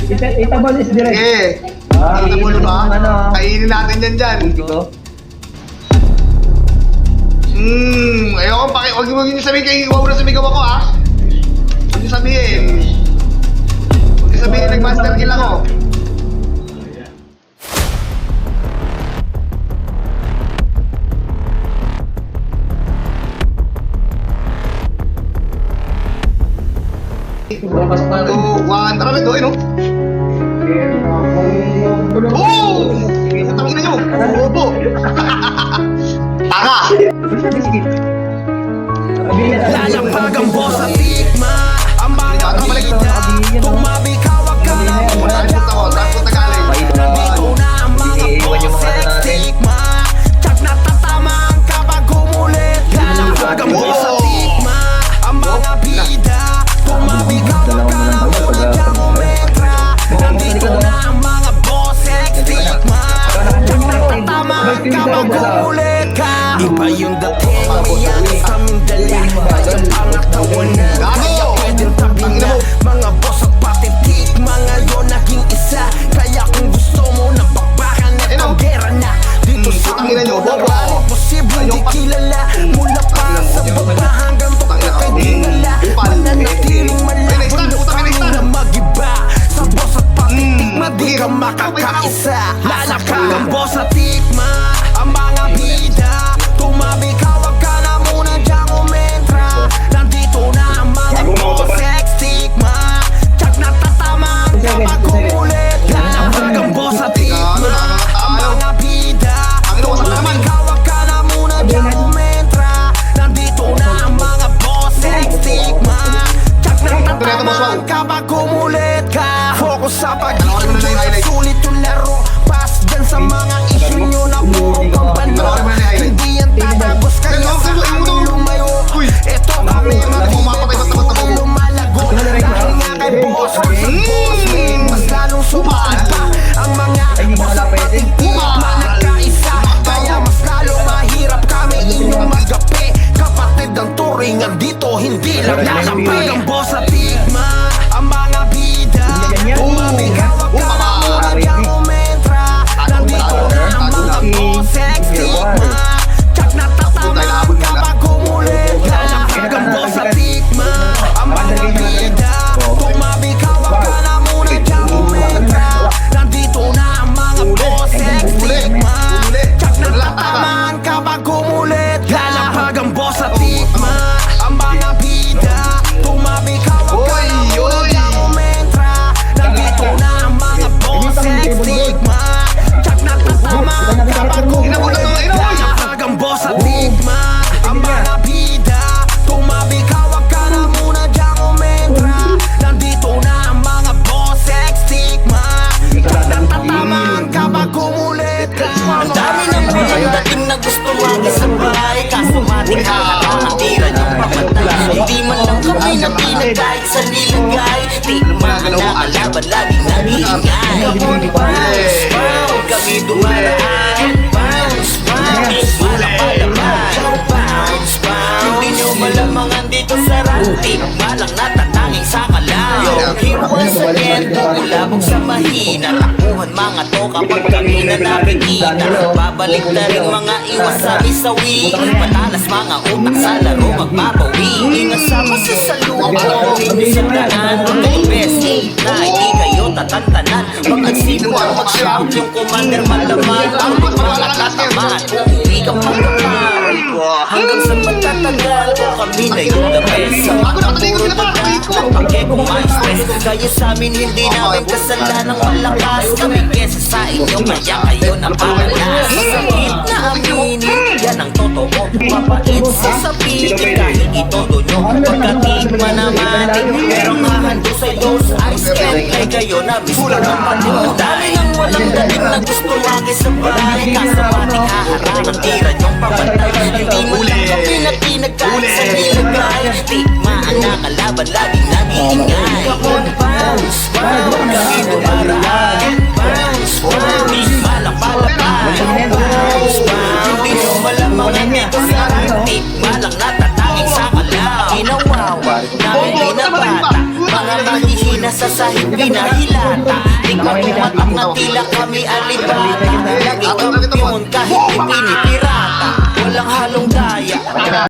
Itabal is direct. Eh, itabal ba? Kainin natin yan dyan. Ayoko huwag niyo sabihin kayo, huwag mo na sumigaw ako ha. Huwag niyo sabihin. Huwag niyo sabihin, nag-master kill ako. Two, one, tara na ito, no? Oh! Putang ina nyo! Bobo! Tanga! Lalapag ang boss at tikma ang mga bida. Tumabi ka, wag ka na muna nandito na ang mga boss tikma. Tsak na tatamaan kapag umulit. Lalapag ang boss at tikma ang mga bida. Tumabi ka, wag ka na muna dyan umetra. Nandito na ang mga boss tikma. Tsak na tatamaan kapag umulit ka. Iba yung dating yan sa aming dali. Kaya pangatawan na kaya pwedeng tabi na. Mga boss at patitik, mga yon naging isa. Kaya kung gusto mo na bakbakan at ang gera na dito sa amin wala posible di kilala. Mula pa sa baba hanggang tukay kay dinala. Mananatiling malabon na kami na mag-iba. Sa boss at patitik, di ka makakaisa. Lalakad ang boss at tikma ang mga bida. Tumabi ka, wag ka na muna dyan umentra. Nandito na ang mga boss tikma. Tsak na tatamaan kapag umulit. Lalapag ang boss at tikma ang mga bida. Tumabi ka, wag ka na muna dyan umentra. Nandito na ang mga boss tikma. Tsak na tatamaan kapag umulit ka. Focus sa pag-iinjure, sulit yung laro. Pass dyan sa mga issue nyo na puro pampano. Hindi yan tatagos kaya sa amin lumayo. Ito kami mag-iipag lumalago. Dahil nga kay boss, mas lalong sumali pa. Ang mga boss at patitik managkaisa. Kaya mas lalong mahirap kami inyong magapi. Kapatid ang turingan dito, hindi lang lalapag ang boss at tikma ang mga bida. Tumabi ka, wag ka na muna dyan umentra. Nandito na ang mga boss tikma. Tsak na tatamaan kapag umulit. Lalapag ang boss at tikma ang mga bida. Tumabi ka, wag ka na muna dyan umentra. Nandito na ang mga boss tikma. Tsak na tatamaan kapag umulit. Lalapag ang boss at tikma ang mga bida. Tumabi ka, wag ka na muna dyan umentra. Nandito na ang mga boss tikma. Tsak na tatamaan kapag umulit. Lalapag ang boss at tikma ang mga bida. Tumabi ka, wag ka na muna dyan umentra. Nandito na ang mga boss tikma. Tsak na tatamaan kapag umulit ka. Ang dami ng mga dating na gusto makisabay. Kaso matikhahan ang tira niyong papatay. Hindi man lang kami napinag kahit sa nilagay. Tikmaan na kalaban laging nag-iingay. Bounce, bounce, kami dumaraan. Bounce, bounce, malapalaman. Bounce, bounce, hindi nyo malamangan dito sa rantik. Malang natatanging sa kalaw. Here once again, tumulabog sa mahina. Takbuhan mga to kapag kami na nakikita. Babalik na rin mga iwas sa isawi. Matalas mga utak sa laro magbabawi. Inasama sa saluang pagkawin sa daan. Kayo bestie na hindi kayo tatantanan. Pag nagsimulang mag-shout yung commander malaman. Ang mga tatamaan, uuwi kang pagkaman. Hanggang sa magtatagal ko kami na yung the best. Sa mga puro tagal, pagke kung may stress. Kayo sa amin hindi namin kasalanan malakas. Kami kesa sa inyo kaya kayo napakalas. Masakit na aminin, yan ang totoo. Papait sa sabihin kahit itodo nyo. Pagkatikma naman, merong hahandusay those ice cream. Ay kayo na mismo ng patuloy. Dami ng walang dating na gusto makisabay. Kaso pating haharang ang tira nyong pabantay. Hindi mo lang kami na pinagkait sa nilagay. Tikmaan na kalaban laging nag-iingay. Bounce, bounce, kami dumaraan. Bounce, bounce, malapalapan. Bounce, bounce, hindi nyo malamangan dito sa rantik. Malang natatanging sa kalaw. Ginawawa, namin binabata. Mga mahihina sa isa sa hindi nahilata. Di ka tumatak na tila kami alibata. Lagi kampiyon kahit